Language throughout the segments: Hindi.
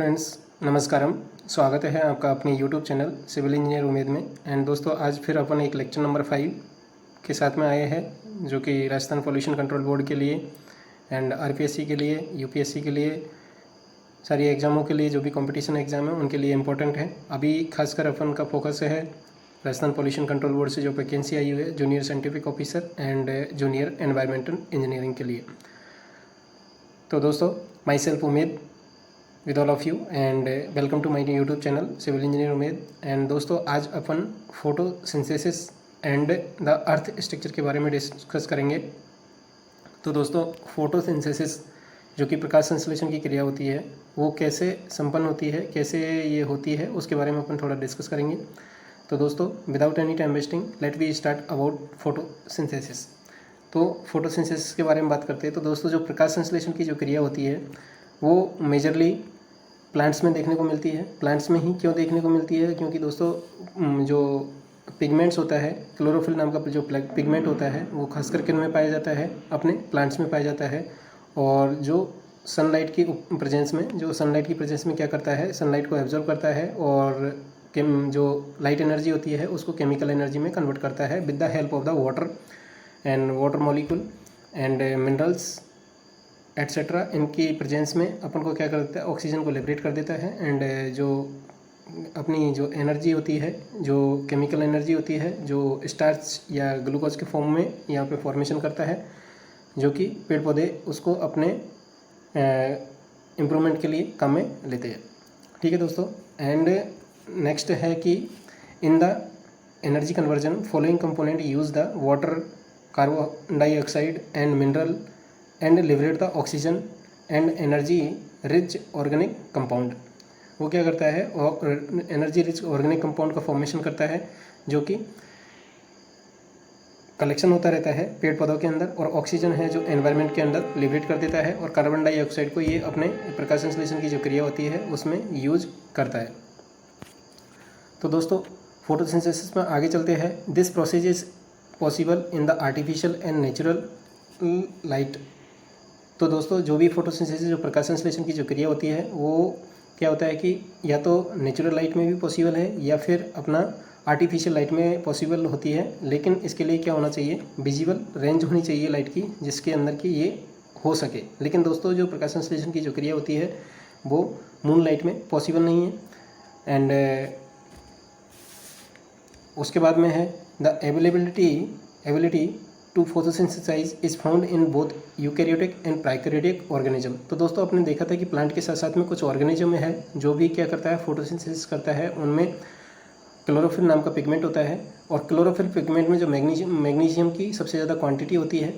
फ्रेंड्स, नमस्कारम। स्वागत है आपका अपने यूट्यूब चैनल सिविल इंजीनियर उम्मीद में। एंड दोस्तों, आज फिर अपन एक लेक्चर नंबर 5 के साथ में आए हैं, जो कि राजस्थान पोल्यूशन कंट्रोल बोर्ड के लिए एंड आरपीएससी के लिए, यूपीएससी के लिए, सारी एग्ज़ामों के लिए, जो भी कंपटीशन एग्ज़ाम है उनके लिए इम्पोर्टेंट है। अभी खासकर अपन का फोकस है राजस्थान पोल्यूशन कंट्रोल बोर्ड से जो वैकेंसी आई हुई है junior scientific officer and junior environmental engineering के लिए। तो दोस्तों, myself Umed with all of you and welcome to my YouTube channel civil engineer Umed. And दोस्तों, आज अपन photosynthesis and the earth structure के बारे में डिस्कस करेंगे। तो दोस्तों, फोटोसिंथेसिस जो कि प्रकाश संश्लेषण की क्रिया होती है, वो कैसे संपन्न होती है, कैसे ये होती है, उसके बारे में अपन थोड़ा डिस्कस करेंगे। तो दोस्तों, without any time wasting let we start about photosynthesis. तो फोटोसिंथेसिस के बारे में बात करते हैं। तो दोस्तों, जो प्रकाश संश्लेषण की जो क्रिया होती है वो मेजरली प्लांट्स में देखने को मिलती है। प्लांट्स में ही क्यों देखने को मिलती है? क्योंकि दोस्तों, जो पिगमेंट्स होता है, क्लोरोफिल नाम का जो पिगमेंट होता है, वो खासकर किन में पाया जाता है? अपने प्लांट्स में पाया जाता है। और जो सनलाइट की प्रेजेंस में, जो सनलाइट की प्रेजेंस में क्या करता है, सनलाइट को एब्जॉर्ब करता है और जो लाइट एनर्जी होती है उसको केमिकल एनर्जी में कन्वर्ट करता है with the help of the water and water molecule and minerals etcetera. इनकी प्रेजेंस में अपन को क्या कर देता है? ऑक्सीजन को लिबरेट कर देता है एंड जो अपनी जो एनर्जी होती है, जो केमिकल एनर्जी होती है, जो स्टार्च या ग्लूकोज के फॉर्म में यहाँ पे फॉर्मेशन करता है, जो कि पेड़ पौधे उसको अपने इम्प्रूवमेंट के लिए काम में लेते हैं। ठीक है दोस्तों। एंड नेक्स्ट है कि in the energy conversion following component use the water, carbon dioxide and mineral and liberate the oxygen and energy rich organic compound. वो क्या करता है? एनर्जी रिच ऑर्गेनिक कंपाउंड का फॉर्मेशन करता है, जो कि कलेक्शन होता रहता है पेड़ पौधों के अंदर, और ऑक्सीजन है जो एनवायरनमेंट के अंदर लिबरेट कर देता है, और कार्बन डाइऑक्साइड को ये अपने प्रकाश संश्लेषण की जो क्रिया होती है उसमें यूज करता है। तो दोस्तों, फोटोसिंथेसिस में आगे चलते हैं। This process is possible in the artificial and natural light. तो दोस्तों, जो भी फोटोसिंथेसिस, जो प्रकाश संश्लेषण की जो क्रिया होती है, वो क्या होता है कि या तो नेचुरल लाइट में भी पॉसिबल है या फिर अपना आर्टिफिशियल लाइट में पॉसिबल होती है। लेकिन इसके लिए क्या होना चाहिए? विजिबल रेंज होनी चाहिए लाइट की, जिसके अंदर की ये हो सके। लेकिन दोस्तों, जो प्रकाश संश्लेषण की जो क्रिया होती है वो मून लाइट में पॉसिबल नहीं है। एंड उसके बाद में है the ability to photosynthesize is found in both eukaryotic and prokaryotic organism. तो दोस्तों, आपने देखा था कि प्लांट के साथ साथ में कुछ ऑर्गेनिज्म में है जो भी क्या करता है? फोटोसिंथेसिस करता है। उनमें क्लोरोफिल नाम का पिगमेंट होता है, और क्लोरोफिल पिगमेंट में जो मैग्नीशियम की सबसे ज़्यादा क्वांटिटी होती है,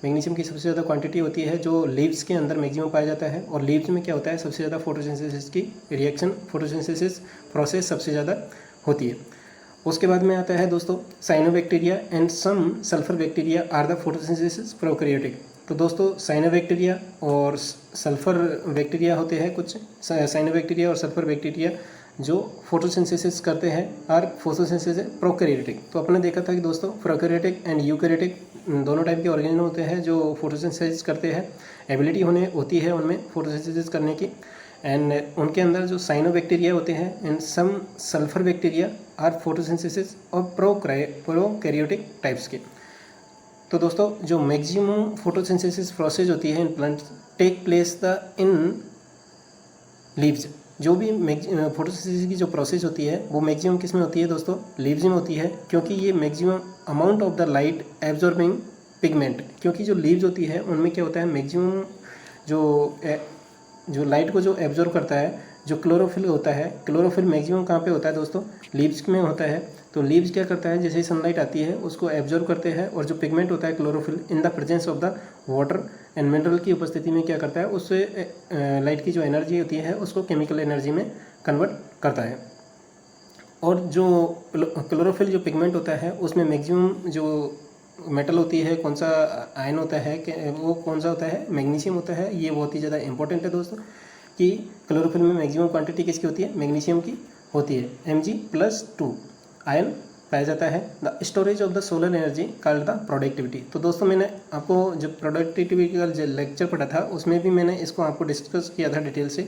मैग्नीशियम की सबसे ज़्यादा क्वांटिटी होती है, जो लीव्स के अंदर मैक्सिमम पाया जाता है। और लीव्स में क्या होता है? सबसे ज़्यादा फोटोसिंथेसिस की रिएक्शन, फोटोसिंथेसिस प्रोसेस सबसे ज़्यादा होती है। उसके बाद में आता है दोस्तों, cyanobacteria and some sulphur bacteria are the photosynthesis prokaryotic. तो दोस्तों, साइनोबैक्टीरिया और सल्फर बैक्टीरिया होते हैं, कुछ साइनोबैक्टीरिया और सल्फर बैक्टीरिया जो फोटोसिंथेसिस करते हैं, आर फोटोसिंथेसिस प्रोकैरियोटिक। तो अपने देखा था कि दोस्तों, प्रोकैरियोटिक एंड यूकैरियोटिक दोनों टाइप के ऑर्गेनिज्म होते हैं जो फोटोसिंथेसिस करते हैं। एबिलिटी होती है उनमें फोटोसिंथेसिस करने की। एंड उनके अंदर जो साइनोबैक्टीरिया होते हैं and some sulphur bacteria are photosynthesis और प्रोकैरियोटिक टाइप्स के। तो दोस्तों, जो मैक्सिमम फोटोसिंथेसिस प्रोसेस होती है in plant take place the in leaves. जो भी फोटोसिंथेसिस की जो प्रोसेस होती है वो मैक्सिमम किस में होती है दोस्तों? लीव्स में होती है, क्योंकि ये maximum amount of the light absorbing pigment. क्योंकि जो लीव्स होती है उनमें क्या होता है? मैक्सिमम जो लाइट को जो एब्जॉर्व करता है, जो क्लोरोफिल होता है, क्लोरोफिल मैक्सिमम कहाँ पे होता है दोस्तों? लीव्स में होता है। तो लीव्स क्या करता है? जैसे ही सनलाइट आती है उसको एब्जॉर्व करते हैं, और जो पिगमेंट होता है chlorophyll in the presence of the water and mineral की उपस्थिति में क्या करता है? उससे लाइट की जो एनर्जी होती है उसको केमिकल एनर्जी में कन्वर्ट करता है। और जो क्लोरोफिल जो पिगमेंट होता है उसमें मैक्सिमम जो मेटल होती है, कौन सा आयन होता है, वो कौन सा होता है? मैग्नीशियम होता है। ये बहुत ही ज़्यादा इंपॉर्टेंट है दोस्तों कि क्लोरोफिल में मैक्सिमम क्वांटिटी किसकी होती है? मैग्नीशियम की होती है। Mg+2 आयन पाया जाता है। The storage of the solar energy called the productivity. तो दोस्तों, मैंने आपको जो प्रोडक्टिविटी का जो लेक्चर पढ़ा था उसमें भी मैंने इसको आपको डिस्कस किया था डिटेल से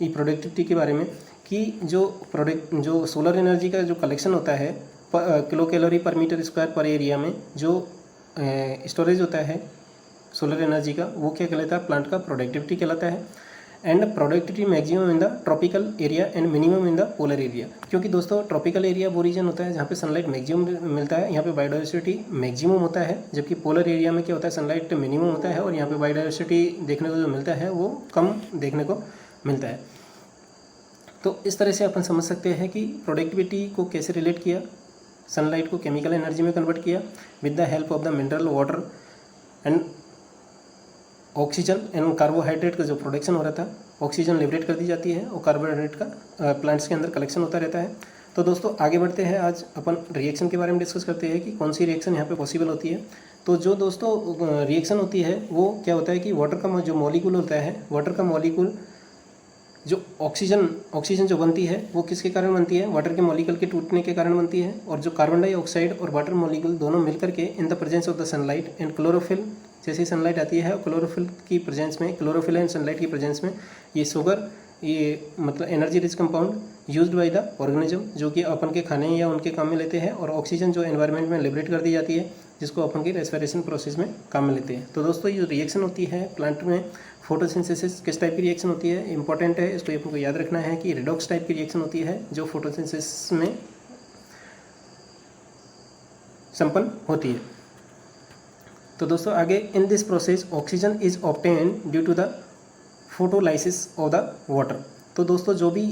ये प्रोडक्टिविटी के बारे में कि जो सोलर एनर्जी का जो कलेक्शन होता है किलो कैलोरी पर मीटर स्क्वायर पर एरिया में जो स्टोरेज होता है सोलर एनर्जी का, वो क्या कहलाता है, प्लांट का प्रोडक्टिविटी कहलाता है। And productivity maximum in the tropical area and minimum in the polar area, क्योंकि दोस्तों ट्रॉपिकल एरिया वो रीजन होता है जहाँ पे सनलाइट मैक्सिमम मिलता है, यहाँ पे बायोडाइवर्सिटी मैक्सिमम होता है, जबकि पोलर एरिया में क्या होता है, सनलाइट मिनिमम होता है और यहाँ पे बायोडाइवर्सिटी देखने को जो मिलता है वो कम देखने को मिलता है। तो इस तरह से अपन समझ सकते हैं कि प्रोडक्टिविटी को कैसे रिलेट किया, सनलाइट को केमिकल एनर्जी में कन्वर्ट किया with the help of the mineral water and oxygen and carbohydrate का जो प्रोडक्शन हो रहा था, ऑक्सीजन लिबरेट कर दी जाती है और कार्बोहाइड्रेट का प्लांट्स के अंदर कलेक्शन होता रहता है। तो दोस्तों आगे बढ़ते हैं, आज अपन रिएक्शन के बारे में डिस्कस करते हैं कि कौन सी रिएक्शन यहाँ पे पॉसिबल होती है। तो जो दोस्तों रिएक्शन होती है वो क्या होता है कि वाटर का जो मॉलिक्यूल होता है, वाटर का मॉलिक्यूल जो ऑक्सीजन जो बनती है वो किसके कारण बनती है, वाटर के मॉलिक्यूल के टूटने के कारण बनती है। और जो कार्बन डाइऑक्साइड और वाटर मॉलिक्यूल दोनों मिलकर के इन the presence of the sunlight and chlorophyll, जैसे ही सनलाइट आती है क्लोरोफिल की प्रेजेंस में, क्लोरोफिल एंड सनलाइट की प्रेजेंस में ये शुगर, ये मतलब energy rich compound used by the organism, जो कि अपन के खाने या उनके काम में लेते हैं, और ऑक्सीजन जो एनवायरनमेंट में लिबरेट कर दी जाती है जिसको अपन की रेस्पिरेशन प्रोसेस में काम में लेते हैं। तो दोस्तों ये जो रिएक्शन होती है प्लांट में, फोटोसिंथेसिस किस टाइप की रिएक्शन होती है, इंपॉर्टेंट है, इसको अपन को याद रखना है कि रेडॉक्स टाइप की रिएक्शन होती है जो फोटोसिंथेसिस में संपन्न होती है। तो दोस्तों आगे, in this process oxygen is obtained due to the photolysis of the water. तो दोस्तों जो भी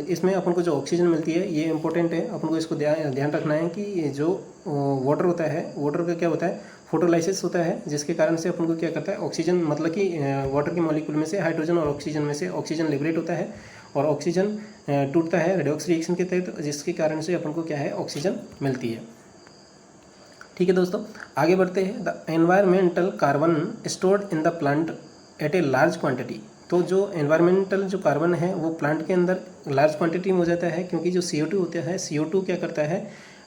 इसमें अपन को जो ऑक्सीजन मिलती है ये इंपॉर्टेंट है, अपन को इसको ध्यान रखना है कि ये जो वाटर होता है, वाटर का क्या होता है, फोटोलाइसिस होता है, जिसके कारण से अपन को क्या करता है, ऑक्सीजन मतलब कि वाटर के मॉलिक्यूल में से हाइड्रोजन और ऑक्सीजन में से ऑक्सीजन लिबरेट होता है और ऑक्सीजन टूटता है रेडॉक्स रिएक्शन के तहत, जिसके कारण से अपन को क्या है, ऑक्सीजन मिलती है। ठीक है दोस्तों, आगे बढ़ते हैं। The environmental carbon stored in the plant at a large quantity. तो जो एनवायरमेंटल जो कार्बन है वो प्लांट के अंदर लार्ज क्वांटिटी में हो जाता है, क्योंकि जो CO2 होता है, CO2 क्या करता है,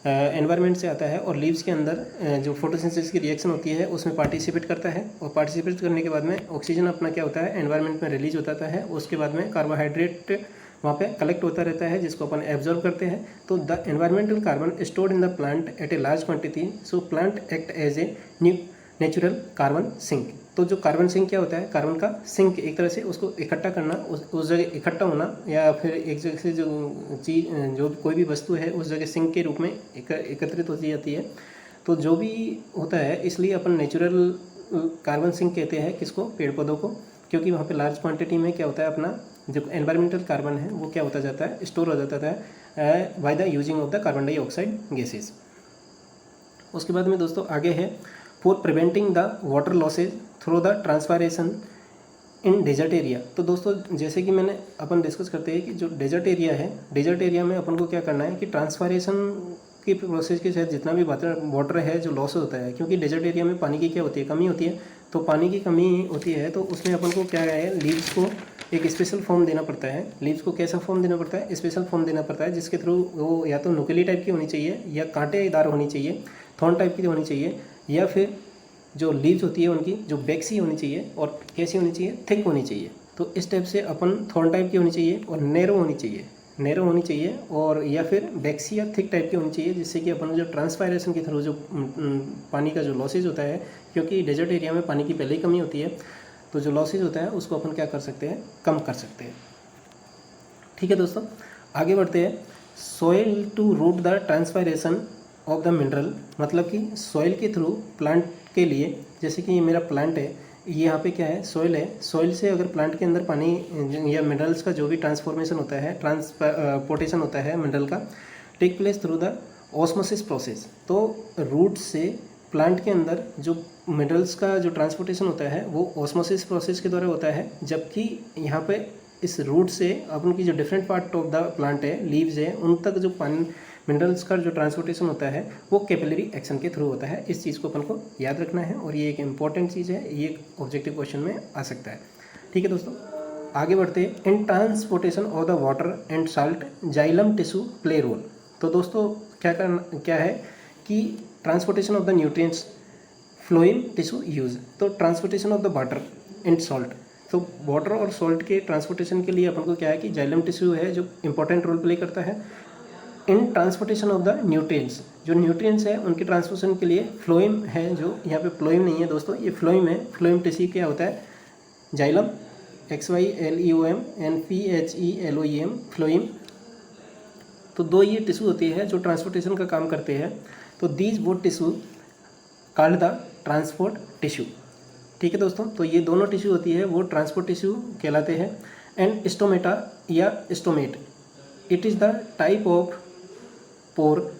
एनवायरनमेंट से आता है और लीव्स के अंदर जो फोटोसिंथेसिस की रिएक्शन होती है उसमें पार्टिसिपेट करता है, और पार्टिसिपेट करने के बाद में ऑक्सीजन अपना क्या होता है, एनवायरनमेंट में रिलीज होता है। उसके बाद में कार्बोहाइड्रेट वहाँ पे कलेक्ट होता रहता है जिसको अपन एब्जॉर्ब करते हैं। तो the environmental carbon stored in the plant at a large quantity, so plant act as a natural carbon sink. तो जो कार्बन सिंक क्या होता है, कार्बन का सिंक, एक तरह से उसको इकट्ठा करना, उस जगह इकट्ठा होना, या फिर एक जगह से जो चीज, जो कोई भी वस्तु है उस जगह सिंक के रूप में एकत्रित होती जाती है। तो जो भी होता है, इसलिए अपन नेचुरल कार्बन सिंक कहते हैं किसको, पेड़ पौधों को, क्योंकि वहाँ पे लार्ज क्वांटिटी में क्या होता है, अपना जो एनवायरमेंटल कार्बन है वो क्या होता जाता है, स्टोर हो जाता है by the using of the carbon dioxide gases. उसके बाद में दोस्तों आगे है, for preventing the water losses through the transpiration in desert area. तो दोस्तों जैसे कि मैंने अपन डिस्कस करते हैं कि जो डेजर्ट एरिया है, डेजर्ट एरिया में अपन को क्या करना है कि ट्रांसपायरेशन की प्रोसेस के साथ जितना भी वाटर है जो लॉस होता है, क्योंकि डेजर्ट एरिया में पानी की क्या होती है, कमी होती है। तो पानी की कमी होती है तो उसमें अपन को क्या है, लीव्स को एक स्पेशल फॉर्म देना पड़ता है। लीव्स को कैसा फॉर्म देना पड़ता है, स्पेशल फॉर्म देना पड़ता है, जिसके थ्रू वो या तो नुकीली टाइप की होनी चाहिए, या कांटेदार होनी चाहिए, थॉर्न टाइप की होनी चाहिए, या फिर जो लीव्स होती है उनकी जो बैक्सी होनी चाहिए, और कैसी होनी चाहिए, थिक होनी चाहिए। तो इस टाइप से अपन थॉर्न टाइप की होनी चाहिए और नैरो होनी चाहिए, नैरो होनी चाहिए, और या फिर बैक्सी या थिक टाइप की होनी चाहिए, जिससे कि अपन जो ट्रांसपायरेशन के थ्रू जो पानी का जो लॉसेज होता है, क्योंकि डेजर्ट एरिया में पानी की पहले ही कमी होती है, तो जो लॉसेज होता है उसको अपन क्या कर सकते हैं, कम कर सकते हैं। ठीक है दोस्तों, आगे बढ़ते हैं। Soil to root the transpiration of the mineral, मतलब कि सॉइल के थ्रू प्लांट के लिए, जैसे कि ये मेरा प्लांट है, ये यहाँ पे क्या है, सॉइल है, सॉइल से अगर प्लांट के अंदर पानी या मिनरल्स का जो भी ट्रांसफॉर्मेशन होता है, ट्रांसपोर्टेशन होता है मिनरल का, take place through the osmosis process. तो रूट से प्लांट के अंदर जो मिनरल्स का जो ट्रांसपोर्टेशन होता है वो ऑस्मोसिस प्रोसेस के द्वारा होता है, जबकि यहाँ पे इस रूट से अपन की जो different part of the plant है, लीव्स है, उन तक जो पानी मिनरल्स का जो ट्रांसपोर्टेशन होता है वो कैपिलरी एक्शन के थ्रू होता है। इस चीज़ को अपन को याद रखना है, और ये एक इंपॉर्टेंट चीज़ है, ये ऑब्जेक्टिव क्वेश्चन में आ सकता है। ठीक है दोस्तों, आगे बढ़ते हैं। In transportation of the water and salt xylem tissue play role. तो दोस्तों क्या है कि transportation of the nutrients phloem tissue use. तो transportation of the water and salt, तो वाटर और सॉल्ट के ट्रांसपोर्टेशन के लिए अपन को क्या है कि जाइलम टिश्यू है जो इंपॉर्टेंट रोल प्ले करता है इन ट्रांसपोर्टेशन ऑफ द न्यूट्रिएंट्स। जो न्यूट्रिएंट्स है उनके ट्रांसपोर्टेशन के लिए फ्लोएम है, जो यहाँ पे फ्लोएम नहीं है दोस्तों, ये फ्लोएम है। फ्लोएम टिश्यू क्या होता है, xylem XYLEOM and PHELOEM phloem. तो दो ये टिश्यू होती है जो ट्रांसपोर्टेशन का काम करते हैं। तो these both tissue called the transport tissue. ठीक है दोस्तों, तो ये दोनों टिश्यू होती है वो ट्रांसपोर्ट टिश्यू कहलाते हैं। एंड स्टोमेटा या stomate, it is the type of pore.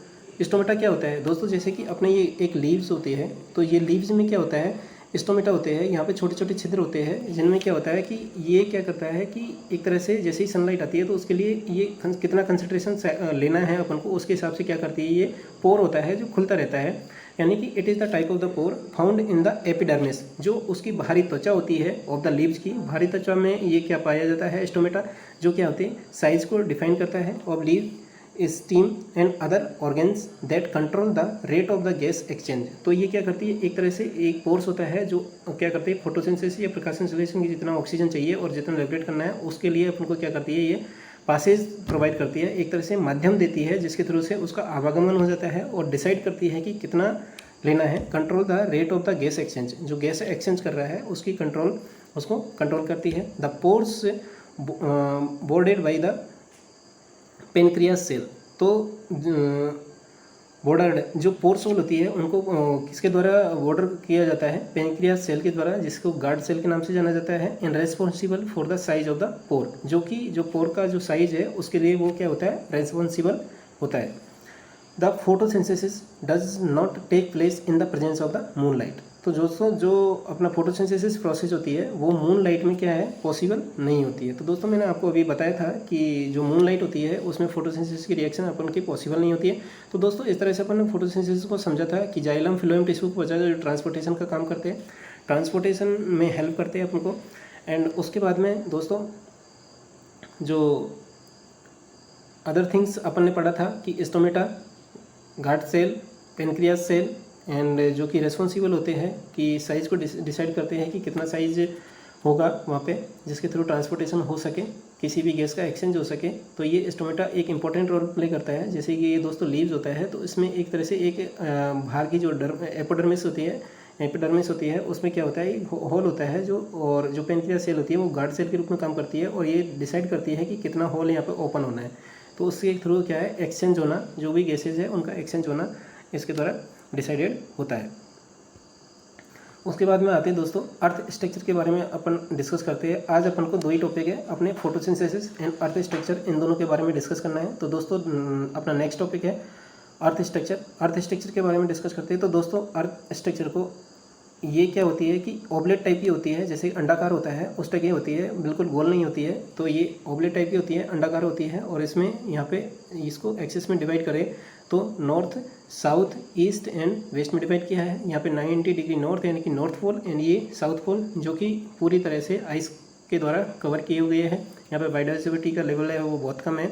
Stomata क्या होता है दोस्तों, जैसे कि अपने ये एक लीव्स होती है, तो ये लीव्स में क्या होता है, स्टोमेटा होते हैं, यहाँ पे छोटे छोटे छिद्र होते हैं जिनमें क्या होता है कि ये क्या करता है कि एक तरह से जैसे ही सनलाइट आती है तो उसके लिए ये कितना कंसंट्रेशन लेना है अपन को, उसके हिसाब से क्या करती है, ये पोर होता है जो खुलता रहता है। यानी कि it is the type of the pore found in the epidermis, जो उसकी बाहरी त्वचा होती है ऑफ द लीव्स की। बाहरी त्वचा में ये क्या पाया जाता है, स्टोमेटा, जो क्या होती है साइज को डिफाइन करता है of leave, steam and other organs that control the rate of the gas exchange. तो ये क्या करती है, एक तरह से एक पोर्स होता है जो क्या करती है फोटोसिंथेसिस या प्रकाश संश्लेषण की जितना ऑक्सीजन चाहिए और जितना रेगुलेट करना है उसके लिए अपन को क्या करती है, ये पासेज प्रोवाइड करती है, एक तरह से माध्यम देती है जिसके थ्रू से उसका आवागमन हो जाता है और डिसाइड करती है कि कितना लेना है। Control the rate of the gas exchange, जो गैस एक्सचेंज कर रहा है उसकी कंट्रोल, उसको कंट्रोल करती है। The pores bordered by the pancreas cell, तो बॉर्डर्ड जो पोर्स होल होती है उनको किसके द्वारा बॉर्डर किया जाता है, पेनक्रियास सेल के द्वारा, जिसको गार्ड सेल के नाम से जाना जाता है। And responsible for the size of the pore, जो कि जो पोर का जो साइज है उसके लिए वो क्या होता है, रेस्पॉन्सिबल होता है। The photosynthesis does not take place in the presence of the moonlight. तो दोस्तों जो अपना फोटोसिंथेसिस प्रोसेस होती है वो मून लाइट में क्या है, पॉसिबल नहीं होती है। तो दोस्तों मैंने आपको अभी बताया था कि जो मून लाइट होती है उसमें फोटोसिंथेसिस की रिएक्शन अपन की पॉसिबल नहीं होती है। तो दोस्तों इस तरह से अपन ने फोटोसिंथेसिस को समझा था कि जाइलम फिलोएम टिश्यू को बचा जो ट्रांसपोर्टेशन का काम करते हैं, ट्रांसपोर्टेशन में हेल्प करते हैं अपन को। एंड उसके बाद में दोस्तों जो अदर थिंग्स अपन ने पढ़ा था कि stomata, guard cell, pancreas cell and जो कि रेस्पॉन्सिबल होते हैं कि साइज़ को डिसाइड करते हैं कि कितना साइज होगा वहाँ पे जिसके थ्रू ट्रांसपोर्टेशन हो सके, किसी भी गैस का एक्सचेंज हो सके। तो ये स्टोमेटा एक इंपॉर्टेंट रोल प्ले करता है। जैसे कि ये दोस्तों लीव्स होता है तो इसमें एक तरह से एक बाहर की जो एपिडर्मिस होती है उसमें क्या होता है, एक होल होता है जो, और जो पेनक्रियास सेल होती है वो गार्ड सेल के रूप में काम करती है और ये डिसाइड करती है कि कितना होल यहाँ पर ओपन होना है। तो उसके थ्रू क्या है, एक्सचेंज होना, जो भी गैसेज है उनका एक्सचेंज होना इसके द्वारा डिसाइडेड होता है। उसके बाद में आते हैं दोस्तों अर्थ स्ट्रक्चर के बारे में अपन डिस्कस करते हैं। आज अपन को दो ही टॉपिक है अपने, फोटोसिंथेसिस एंड अर्थ स्ट्रक्चर, इन दोनों के बारे में डिस्कस करना है। तो दोस्तों अपना नेक्स्ट टॉपिक है अर्थ स्ट्रक्चर। अर्थ स्ट्रक्चर के बारे में डिस्कस करते हैं। तो दोस्तों अर्थ स्ट्रक्चर को ये क्या होती है कि ओबलेट टाइप की होती है, जैसे अंडाकार होता है उस टाइप की होती है, बिल्कुल गोल नहीं होती है। तो ये ओबलेट टाइप की होती है, अंडाकार होती है और इसमें यहाँ पे इसको एक्सिस में डिवाइड करें तो north, south, east and west में डिवाइड किया है। यहाँ पे 90 डिग्री नॉर्थ यानी कि नॉर्थ पोल एंड ये साउथ पोल जो कि पूरी तरह से आइस के द्वारा कवर किए हुए हैं। यहाँ पे बायोडाइवर्सिटी का लेवल है वो बहुत कम है।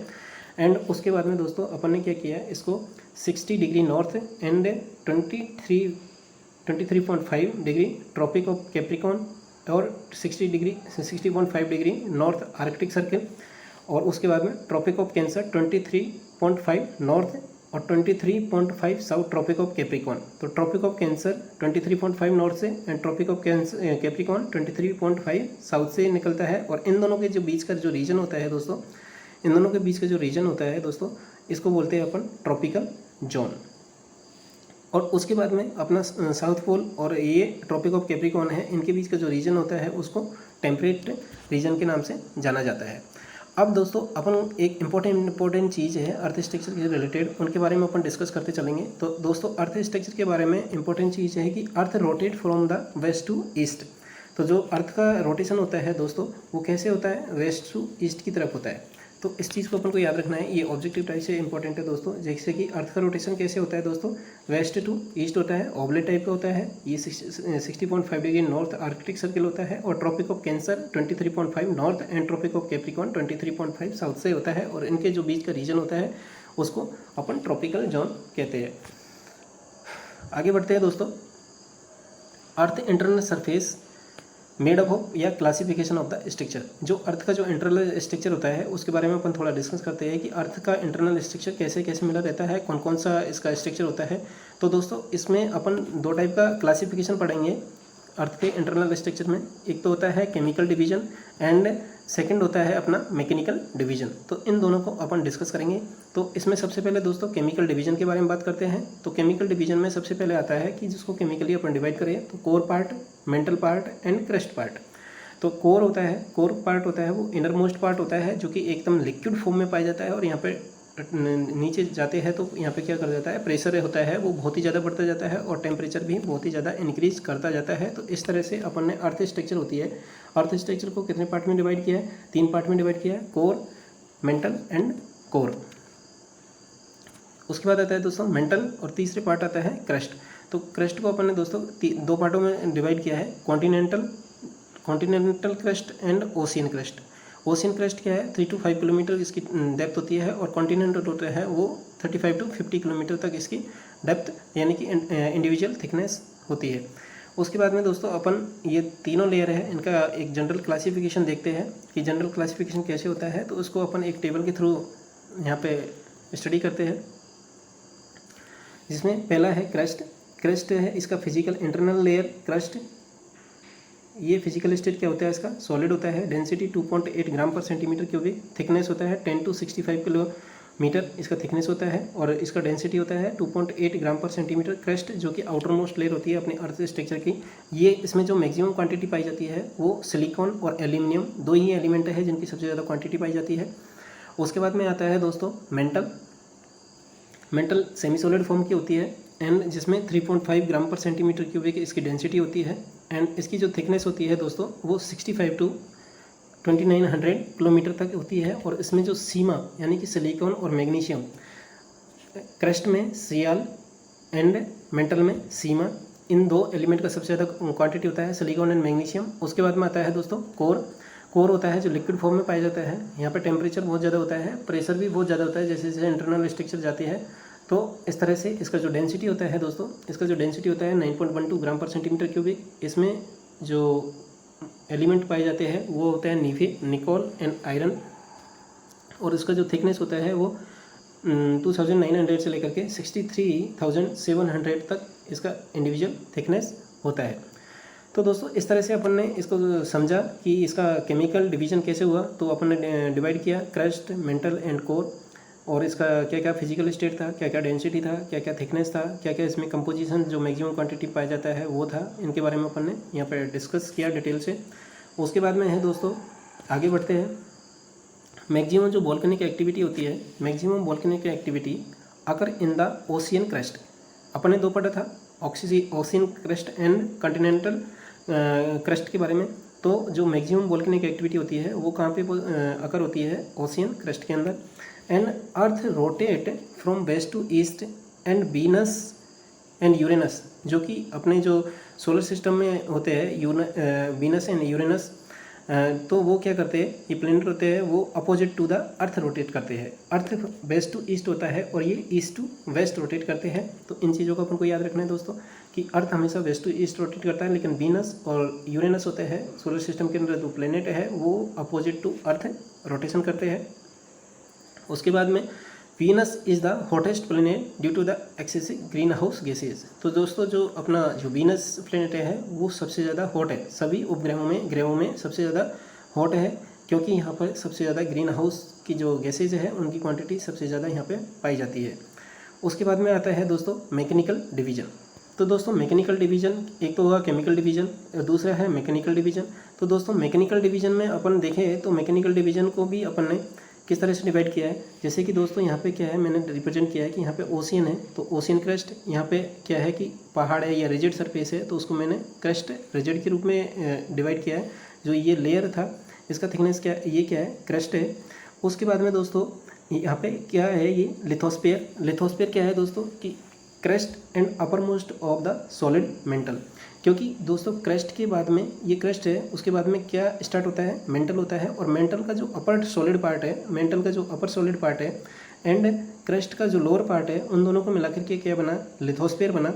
एंड उसके बाद में दोस्तों अपन ने क्या किया है, इसको 60 degree north and 23.5 degree tropic of Capricorn और 60.5 डिग्री नॉर्थ आर्कटिक सर्किल, और उसके बाद में ट्रॉपिक ऑफ कैंसर 23.5 नॉर्थ और 23.5 साउथ ट्रॉपिक ऑफ कैप्रिकॉन। तो ट्रॉपिक ऑफ कैंसर 23.5 नॉर्थ से and tropic of Capricorn 23.5 south से निकलता है। और इन दोनों के जो बीच का जो रीजन होता है दोस्तों, इन दोनों के बीच का जो रीजन होता है दोस्तों, इसको बोलते हैं अपन ट्रॉपिकल जोन। और उसके बाद में अपना साउथ पोल और ये ट्रॉपिक ऑफ कैप्रिकॉन है, इनके बीच का जो रीजन होता है उसको टेम्परेट रीजन के नाम से जाना जाता है। अब दोस्तों अपन एक इम्पोर्टेंट चीज़ है अर्थ स्ट्रक्चर के रिलेटेड, उनके बारे में अपन डिस्कस करते चलेंगे। तो दोस्तों अर्थ स्ट्रक्चर के बारे में इंपॉर्टेंट चीज़ है कि earth rotate from the west to east. तो जो अर्थ का रोटेशन होता है दोस्तों वो कैसे होता है, वेस्ट टू ईस्ट की तरफ होता है। तो इस चीज़ को अपन को याद रखना है, ये ऑब्जेक्टिव टाइप से इंपॉर्टेंट है दोस्तों। जैसे कि अर्थ का रोटेशन कैसे होता है दोस्तों, वेस्ट टू ईस्ट होता है, ऑब्लेट टाइप का होता है। ये 60.5 डिग्री नॉर्थ आर्कटिक सर्किल होता है और tropic of Cancer 23.5 north and tropic of Capricorn 23.5 south से होता है। और इनके जो बीच का रीजन होता है उसको अपन ट्रॉपिकल जोन कहते हैं। आगे बढ़ते हैं दोस्तों। Earth internal surface made up of या क्लासिफिकेशन ऑफ द स्ट्रक्चर। जो अर्थ का जो इंटरनल स्ट्रक्चर होता है उसके बारे में अपन थोड़ा डिस्कस करते हैं कि अर्थ का इंटरनल स्ट्रक्चर कैसे कैसे मिला रहता है, कौन कौन सा इसका स्ट्रक्चर होता है। तो दोस्तों इसमें अपन दो टाइप का क्लासिफिकेशन पढ़ेंगे अर्थ के इंटरनल स्ट्रक्चर में। एक तो होता है केमिकल डिवीजन एंड सेकंड होता है अपना मैकेनिकल डिवीजन। तो इन दोनों को अपन डिस्कस करेंगे। तो इसमें सबसे पहले दोस्तों केमिकल डिवीजन के बारे में बात करते हैं। तो केमिकल डिवीजन में सबसे पहले आता है कि जिसको केमिकली अपन डिवाइड करें तो core part, mental part and crust part. तो कोर पार्ट होता है वो इनर मोस्ट पार्ट होता है जो कि एकदम लिक्विड फॉर्म में पाया जाता है और यहाँ पे नीचे जाते हैं तो यहाँ पे क्या कर जाता है, प्रेशर होता है वो बहुत ही ज़्यादा बढ़ता जाता है और टेम्परेचर भी बहुत ही ज़्यादा इंक्रीज करता जाता है। तो इस तरह से अपन ने अर्थ स्ट्रक्चर होती है, अर्थ स्ट्रक्चर को कितने पार्ट में डिवाइड किया है, 3 पार्ट में डिवाइड किया है, कोर, मेंटल एंड कोर। उसके बाद आता है दोस्तों मेंटल और तीसरे पार्ट आता है क्रस्ट। तो क्रस्ट को अपन ने दोस्तों 2 पार्टों में डिवाइड किया है, continental crust and ocean crust. Ocean crust क्या है, 3 to 5 किलोमीटर इसकी डेप्थ होती है और कॉन्टिनेंटल होता है वो 35 to 50 किलोमीटर तक इसकी डेप्थ यानी कि इंडिविजुअल थिकनेस होती है। उसके बाद में दोस्तों अपन ये तीनों लेयर है इनका एक जनरल क्लासिफिकेशन देखते हैं कि जनरल क्लासिफिकेशन कैसे होता है। तो उसको अपन एक टेबल के थ्रू यहाँ पे स्टडी करते हैं, जिसमें पहला है क्रस्ट। क्रस्ट है इसका फिजिकल इंटरनल लेयर क्रस्ट। ये फिजिकल स्टेट क्या होता है इसका, सॉलिड होता है, डेंसिटी 2.8 ग्राम पर सेंटीमीटर क्यूबिक, थिकनेस होता है 10 to 65 किलोमीटर इसका थिकनेस होता है और इसका डेंसिटी होता है 2.8 ग्राम पर सेंटीमीटर। क्रस्ट जो कि आउटर मोस्ट लेयर होती है अपने अर्थ स्ट्रक्चर की, ये इसमें जो मैक्सिमम क्वांटिटी पाई जाती है वो सिलिकॉन और एल्यूमिनियम, 2 ही एलिमेंट है जिनकी सबसे ज़्यादा क्वांटिटी पाई जाती है। उसके बाद में आता है दोस्तों मेंटल सेमी सॉलिड फॉर्म की होती है एंड जिसमें 3.5 ग्राम पर सेंटीमीटर क्यूबिक इसकी डेंसिटी होती है एंड इसकी जो थिकनेस होती है दोस्तों वो 65 to 2900 किलोमीटर तक होती है। और इसमें जो सीमा यानी कि सिलिकॉन और मैग्नीशियम, क्रस्ट में सियाल एंड मेंटल में सीमा, इन 2 एलिमेंट का सबसे ज़्यादा क्वांटिटी होता है सिलिकॉन एंड मैग्नीशियम। उसके बाद में आता है दोस्तों कोर होता है जो लिक्विड फॉर्म में पाया जाता है। यहाँ पर टेम्परेचर बहुत ज़्यादा होता है, प्रेशर भी बहुत ज़्यादा होता है जैसे जैसे इंटरनल स्ट्रक्चर जाती है। तो इस तरह से इसका जो डेंसिटी होता है दोस्तों, इसका जो डेंसिटी होता है 9.12 ग्राम पर सेंटीमीटर क्यूबिक। इसमें जो एलिमेंट पाए जाते हैं वो होता है नीफे, निकोल एंड आयरन। और इसका जो थिकनेस होता है वो 2900 से लेकर के 63,700 तक इसका इंडिविजुअल थिकनेस होता है। तो दोस्तों इस तरह से अपन ने इसको समझा कि इसका केमिकल डिवीजन कैसे हुआ। तो अपन ने डिवाइड किया क्रस्ट, मेंटल एंड कोर, और इसका क्या क्या फिजिकल स्टेट था, क्या क्या डेंसिटी था, क्या क्या थिकनेस था, क्या क्या इसमें कंपोजिशन जो मैक्सिमम क्वांटिटी पाया जाता है वो था। इनके बारे में अपन ने यहाँ पर डिस्कस किया डिटेल से। उसके बाद में है दोस्तों आगे बढ़ते हैं, मैक्सिमम जो वोल्केनिक एक्टिविटी होती है, maximum volcanic activity occur in the ocean crust. अपन ने 2 पढ़ा था, ocean crust and continental crust के बारे में। तो जो मैक्सिमम वोल्केनिक एक्टिविटी होती है वो कहाँ पे अकर होती है, ओशियन क्रस्ट के अंदर। And earth rotate from west to east and Venus and Uranus, जो कि अपने जो सोलर सिस्टम में होते हैं वीनस एंड यूरेनस, तो वो क्या करते हैं, ये प्लैनेट होते हैं वो opposite to the earth rotate करते हैं। अर्थ वेस्ट टू ईस्ट होता है और ये ईस्ट टू वेस्ट रोटेट करते हैं। तो इन चीज़ों को अपन को याद रखना है दोस्तों कि अर्थ हमेशा वेस्ट टू ईस्ट रोटेट करता है, लेकिन वीनस और यूरेनस होते हैं सोलर सिस्टम के अंदर जो प्लैनेट है वो अपोजिट टू अर्थ रोटेशन करते हैं। उसके बाद में Venus is the hottest planet due to the excessive greenhouse gases. तो दोस्तों जो अपना जो वीनस प्लैनेट है वो सबसे ज़्यादा हॉट है, सभी ग्रहों में सबसे ज़्यादा हॉट है, क्योंकि यहाँ पर सबसे ज़्यादा ग्रीन हाउस की जो गैसेज है उनकी क्वांटिटी सबसे ज़्यादा यहाँ पे पाई जाती है। उसके बाद में आता है दोस्तों मैकेनिकल डिवीजन। तो दोस्तों मैकेनिकल डिवीजन एक तो होगा केमिकल डिवीजन, दूसरा है मैकेनिकल डिवीजन। तो दोस्तों मैकेनिकल डिवीजन में अपन देखें तो मैकेनिकल डिवीजन को भी अपन ने किस तरह से डिवाइड किया है। जैसे कि दोस्तों यहाँ पे क्या है, मैंने रिप्रेजेंट किया है कि यहाँ पे ओशियन है तो ओशियन क्रस्ट, यहाँ पे क्या है कि पहाड़ है या रिजिड सरफेस है तो उसको मैंने क्रस्ट रिजिड के रूप में डिवाइड किया है। जो ये लेयर था इसका थिकनेस क्या, ये क्या है, क्रस्ट है। उसके बाद में दोस्तों यहाँ पे क्या है, ये लिथोस्फीयर। लिथोस्फीयर क्या है दोस्तों कि crust and upper most of the solid mental, क्योंकि दोस्तों क्रस्ट के बाद में ये क्रस्ट है, उसके बाद में क्या स्टार्ट होता है, मेंटल होता है। और मेंटल का जो अपर सॉलिड पार्ट है, मेंटल का जो अपर सॉलिड पार्ट है एंड क्रस्ट का जो लोअर पार्ट है, उन दोनों को मिलाकर के क्या बना, लिथोस्फीयर बना।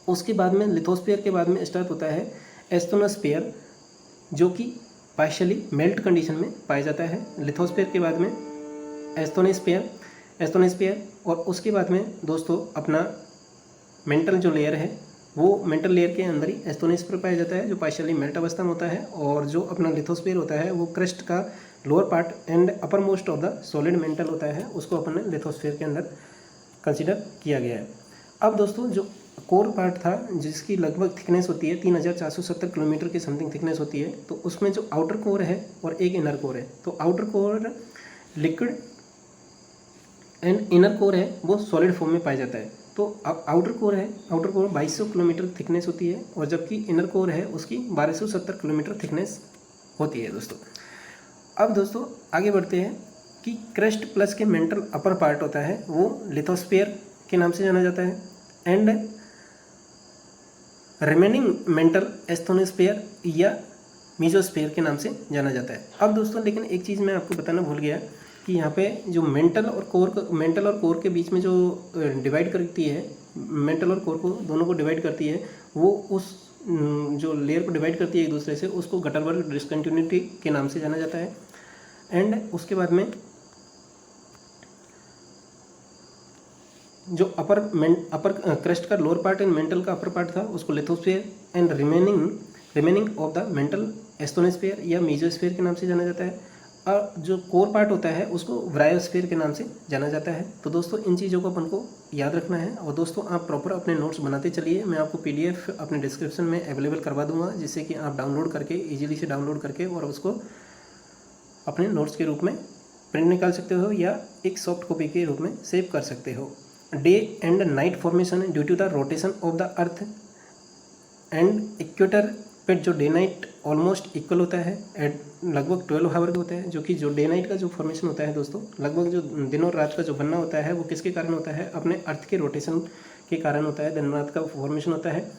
उसके बाद में लिथोस्फीयर के बाद में स्टार्ट होता है एस्थोनोस्फीयर जो कि पार्शियली मेल्ट कंडीशन में पाया जाता है। लिथोस्फीयर के बाद में एस्थोनोस्फीयर और उसके बाद में दोस्तों अपना मेंटल जो लेयर है वो मेंटल लेयर के अंदर ही एस्थोनोस्फीयर पाया जाता है जो पार्शियली मेल्ट अवस्था में होता है। और जो अपना लिथोस्फीयर होता है वो क्रस्ट का lower part and upper most of the solid mental होता है, उसको अपन ने लिथोस्फीयर के अंदर कंसिडर किया गया है। अब दोस्तों जो कोर पार्ट था जिसकी लगभग थिकनेस होती है 3470 किलोमीटर की समथिंग थिकनेस होती है, तो उसमें जो आउटर कोर है और एक इनर कोर है। तो outer core liquid and inner core है वो सॉलिड फॉर्म में पाया जाता है। तो आउटर कोर 2200 किलोमीटर थिकनेस होती है और जबकि इनर कोर है उसकी 1270 किलोमीटर थिकनेस होती है दोस्तों। अब दोस्तों आगे बढ़ते हैं कि क्रस्ट प्लस के मेंटल अपर पार्ट होता है वो लिथोस्फीयर के नाम से जाना जाता है एंड रिमेनिंग मेंटल एस्थोनोस्फीयर या मीजोस्फीयर के नाम से जाना जाता है। अब दोस्तों लेकिन एक चीज़ मैं आपको बताना भूल गया कि यहाँ पे जो मेंटल और कोर के बीच में जो डिवाइड करती है, मेंटल और कोर को दोनों को डिवाइड करती है, वो उस जो लेयर को डिवाइड करती है एक दूसरे से, उसको गटरबर्ग डिसकंटिन्यूटी के नाम से जाना जाता है। एंड उसके बाद में जो अपर क्रस्ट का लोअर पार्ट एंड मेंटल का अपर पार्ट था उसको lithosphere and remaining of the mantle asthenosphere या मीजोस्फीयर के नाम से जाना जाता है। और जो कोर पार्ट होता है उसको ब्रायोस्फीयर के नाम से जाना जाता है। तो दोस्तों इन चीज़ों को अपन को याद रखना है और दोस्तों आप प्रॉपर अपने नोट्स बनाते चलिए। मैं आपको PDF अपने डिस्क्रिप्शन में अवेलेबल करवा दूंगा जिससे कि आप डाउनलोड करके इजीली से डाउनलोड करके और उसको अपने नोट्स के रूप में प्रिंट निकाल सकते हो या एक सॉफ्ट कॉपी के रूप में सेव कर सकते हो। Day and night formation due to the rotation of the earth and equator पे जो डे नाइट ऑलमोस्ट इक्वल होता है एट लगभग 12 आवर होता है, जो कि जो डे नाइट का जो फॉर्मेशन होता है दोस्तों लगभग जो दिन और रात का जो बनना होता है वो किसके कारण होता है, अपने अर्थ के रोटेशन के कारण होता है, दिन रात का फॉर्मेशन होता है।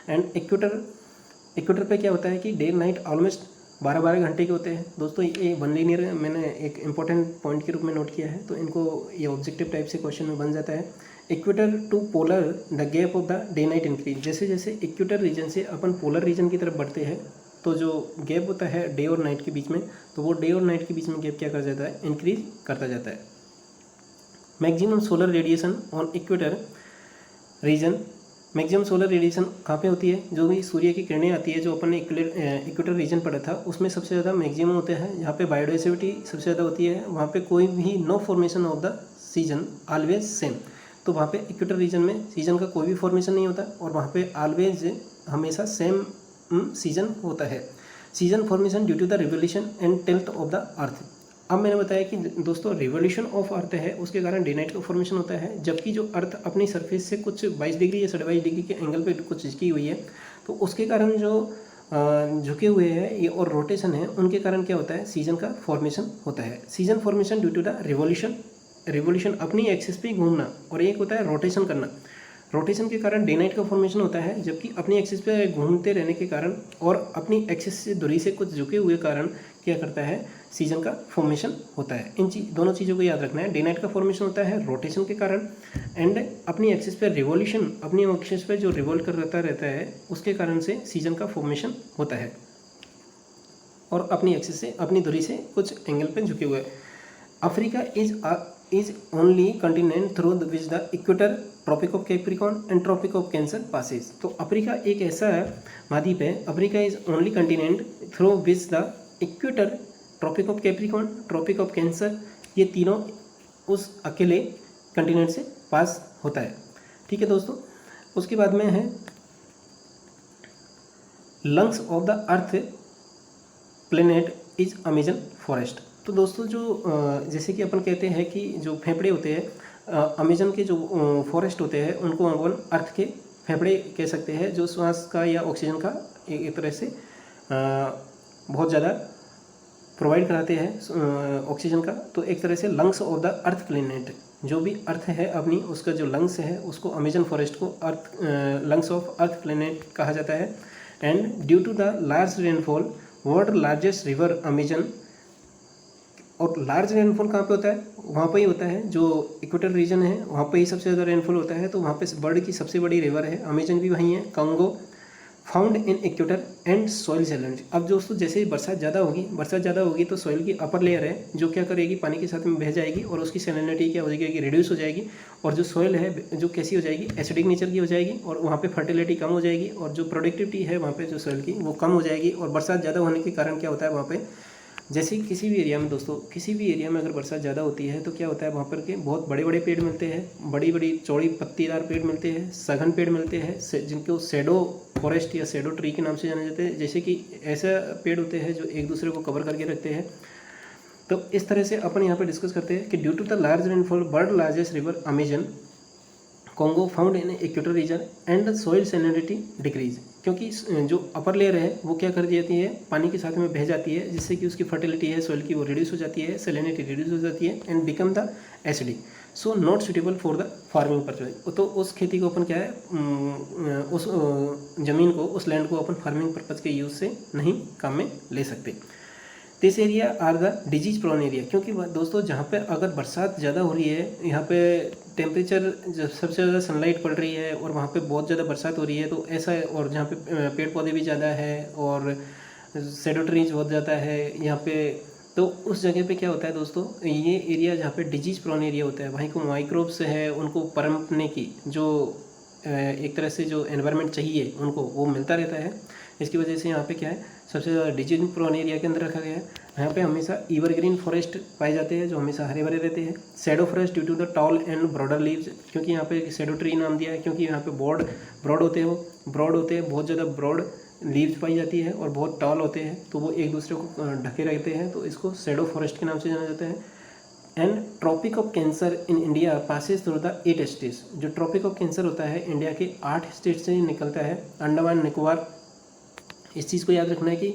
एंड इक्वेटर पे क्या होता है कि डे नाइट ऑलमोस्ट 12 घंटे के होते हैं दोस्तों। ये वन लीनियर मैंने एक इंपॉर्टेंट पॉइंट के रूप में नोट किया है, तो इनको ये ऑब्जेक्टिव टाइप से क्वेश्चन में बन जाता है। Equator to polar the gap of the day night increase, जैसे जैसे इक्वेटर रीजन से अपन पोलर रीजन की तरफ बढ़ते हैं तो जो गैप होता है डे और नाइट के बीच में, तो वो डे और नाइट के बीच में गैप क्या कर जाता है, इंक्रीज करता जाता है। Maximum solar radiation on equator region, maximum solar radiation कहाँ पे होती है, जो भी सूर्य की किरणें आती है जो अपन ने इक्वेटर रीजन पढ़ा था उसमें सबसे ज़्यादा मैक्सिमम होता है। यहाँ पे बायोडाइवर्सिटी सबसे ज़्यादा होती है, वहाँ पे कोई भी no formation of the season always same, तो वहाँ पे इक्वेटर रीजन में सीजन का कोई भी फॉर्मेशन नहीं होता और वहाँ पे ऑलवेज हमेशा सेम सीजन होता है। Season formation due to the revolution and tilt of the earth. अब मैंने बताया कि दोस्तों रिवोल्यूशन ऑफ अर्थ है उसके कारण डे नाइट का फॉर्मेशन होता है, जबकि जो अर्थ अपनी सरफेस से कुछ 22 डिग्री या 22.5 डिग्री के एंगल पे कुछ झुकी हुई है, तो उसके कारण जो झुके हुए हैं ये और रोटेशन है उनके कारण क्या होता है, सीजन का फॉर्मेशन होता है। Season formation due to the revolution अपनी एक्सिस पे घूमना, और एक होता है रोटेशन करना। रोटेशन के कारण डे नाइट का फॉर्मेशन होता है, जबकि अपनी एक्सिस पे घूमते रहने के कारण और अपनी एक्सिस से दूरी से कुछ झुके हुए कारण क्या करता है, सीजन का फॉर्मेशन होता है। दोनों चीज़ों को याद रखना है। डे नाइट का फॉर्मेशन होता है रोटेशन के कारण एंड अपनी एक्सिस पे रिवोल्यूशन, अपनी एक्सिस पे जो रिवॉल्व करता रहता है उसके कारण से सीजन का फॉर्मेशन होता है और अपनी एक्सिस से अपनी दूरी से कुछ एंगल पे झुके हुए। Africa is only continent through which the equator, tropic of Capricorn and tropic of Cancer passes. तो अफ्रीका एक ऐसा महाद्वीप है, Africa is only continent through which the equator, tropic of Capricorn, tropic of Cancer, ये तीनों उस अकेले कंटिनेंट से पास होता है। ठीक है दोस्तों, उसके बाद में है lungs of the earth planet is Amazon forest. तो दोस्तों जो जैसे कि अपन कहते हैं कि जो फेफड़े होते हैं अमेजन के जो फॉरेस्ट होते हैं उनको अपन अर्थ के फेफड़े कह सकते हैं, जो श्वास का या ऑक्सीजन का एक तरह से बहुत ज़्यादा प्रोवाइड कराते हैं ऑक्सीजन का। तो एक तरह से lungs of the earth planet, जो भी अर्थ है अपनी उसका जो लंग्स है उसको अमेजन फॉरेस्ट को लंग्स ऑफ अर्थ प्लेनेट कहा जाता है। And due to the large rainfall world largest river Amazon, और लार्ज रेनफॉल कहाँ पे होता है, वहाँ पे ही होता है जो इक्वेटर रीजन है वहाँ पे ही सबसे ज़्यादा रेनफॉल होता है। तो वहाँ पे वर्ल्ड की सबसे बड़ी रिवर है, अमेजन भी वहीं है, Congo found in equator and soil salinity. अब दोस्तों जैसे ही बरसात ज़्यादा होगी तो सॉइल की अपर लेयर है जो क्या करेगी, पानी के साथ में बह जाएगी और उसकी सैलिनिटी क्या हो जाएगी, रिड्यूस हो जाएगी। और जो सॉइल है जो कैसी हो जाएगी, एसिडिक नेचर की हो जाएगी और वहाँ पे फर्टिलिटी कम हो जाएगी और जो प्रोडक्टिविटी है वहाँ पे जो सॉइल की वो कम हो जाएगी। और बरसात ज़्यादा होने के कारण क्या होता है वहाँ पे, जैसे किसी भी एरिया में दोस्तों, किसी भी एरिया में अगर बरसात ज़्यादा होती है तो क्या होता है वहाँ पर के बहुत बड़े बड़े पेड़ मिलते हैं, बड़ी बड़ी चौड़ी पत्तीदार पेड़ मिलते हैं, सघन पेड़ मिलते हैं जिनको शैडो फॉरेस्ट या शैडो ट्री के नाम से जाने जाते हैं। जैसे कि ऐसे पेड़ होते हैं जो एक दूसरे को कवर करके रखते हैं। तो इस तरह से अपन यहाँ पर डिस्कस करते हैं कि due to the large rainfall world largest river Amazon Congo found in equator region and soil salinity decrease. क्योंकि जो अपर लेयर है वो क्या कर देती है, पानी के साथ में बह जाती है, जिससे कि उसकी फर्टिलिटी है सॉइल की वो रिड्यूस हो जाती है, सैलिनिटी रिड्यूस हो जाती है and become the acidic, so not suitable for the farming purpose. तो उस खेती को अपन क्या है, उस ज़मीन को, उस लैंड को अपन फार्मिंग पर्पज़ के यूज़ से नहीं काम में ले सकते। This area are the disease prone area. क्योंकि दोस्तों जहाँ पे अगर बरसात ज़्यादा हो रही है, यहाँ पे टेम्परेचर सबसे ज़्यादा सनलाइट पड़ रही है और वहाँ पे बहुत ज़्यादा बरसात हो रही है, तो ऐसा है। और जहाँ पे पेड़ पौधे भी ज़्यादा है और शैडो ट्रीज बहुत ज़्यादा है यहाँ पे, तो उस जगह पे क्या होता है दोस्तों, ये एरिया जहाँ पे डिजीज प्रोन एरिया होता है, वहीं को माइक्रोब्स है उनको पनपने की जो एक तरह से जो एनवायरनमेंट चाहिए उनको वो मिलता रहता है। इसकी वजह से यहाँ पे क्या है, सबसे ज़्यादा डिजीज प्रोन एरिया के अंदर रखा गया है। यहाँ पे हमेशा एवरग्रीन फॉरेस्ट पाए जाते हैं जो हमेशा हरे भरे रहते हैं। Shadow forest due to the tall and broader leaves, क्योंकि यहाँ पे शैडो ट्री नाम दिया है क्योंकि यहाँ पे ब्रॉड होते हैं, बहुत ज़्यादा ब्रॉड लीव्स पाई जाती है और बहुत टॉल होते हैं, तो वो एक दूसरे को ढके रहते हैं, तो इसको शैडो फॉरेस्ट के नाम से जाना जाता है। And tropic of Cancer in India passes through the 8 states. जो ट्रॉपिक ऑफ कैंसर होता है इंडिया के 8 स्टेट से निकलता है। अंडमान निकोबार, इस चीज़ को याद रखना है कि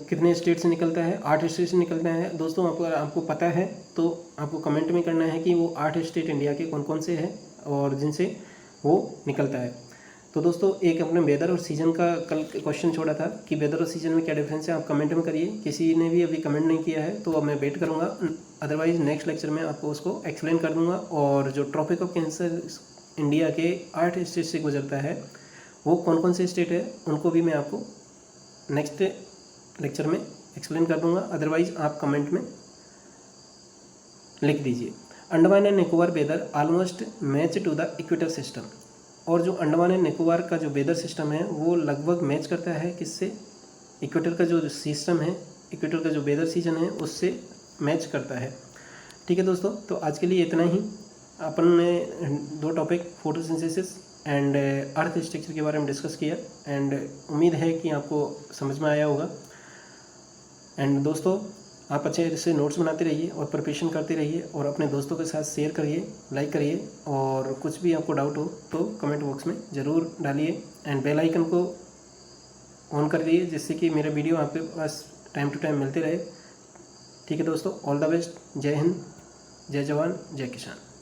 कितने स्टेट से निकलता है, 8 स्टेट से निकलता है। दोस्तों आपको पता है तो आपको कमेंट में करना है कि वो 8 स्टेट इंडिया के कौन कौन से हैं और जिनसे वो निकलता है। तो दोस्तों एक अपने वेदर और सीजन का कल क्वेश्चन छोड़ा था कि वेदर और सीजन में क्या डिफरेंस है, आप कमेंट में करिए। किसी ने भी अभी कमेंट नहीं किया है तो अब मैं वेट करूँगा, अदरवाइज नेक्स्ट लेक्चर में आपको उसको एक्सप्लेन कर दूँगा। और जो ट्रॉपिक ऑफ कैंसर इंडिया के 8 स्टेट से गुजरता है वो कौन कौन से स्टेट है उनको भी मैं आपको नेक्स्ट लेक्चर में एक्सप्लेन कर दूंगा, अदरवाइज आप कमेंट में लिख दीजिए। Andaman and Nicobar weather almost match to the equator system. और जो अंडमान एंड निकोबार का जो वेदर सिस्टम है वो लगभग मैच करता है किससे, इक्वेटर का जो सिस्टम है, इक्वेटर का जो वेदर सीजन है उससे मैच करता है। ठीक है दोस्तों, तो आज के लिए इतना ही। अपन ने 2 topic photosynthesis and earth structure के बारे में डिस्कस किया एंड उम्मीद है कि आपको समझ में आया होगा। एंड दोस्तों आप अच्छे से नोट्स बनाते रहिए और प्रिपरेशन करते रहिए और अपने दोस्तों के साथ शेयर करिए, लाइक करिए, और कुछ भी आपको डाउट हो तो कमेंट बॉक्स में ज़रूर डालिए एंड बेल आइकन को ऑन कर दिए जिससे कि मेरा वीडियो आपके पास टाइम टू टाइम मिलते रहे। ठीक है दोस्तों, ऑल द बेस्ट। जय हिंद, जय जवान, जय किसान।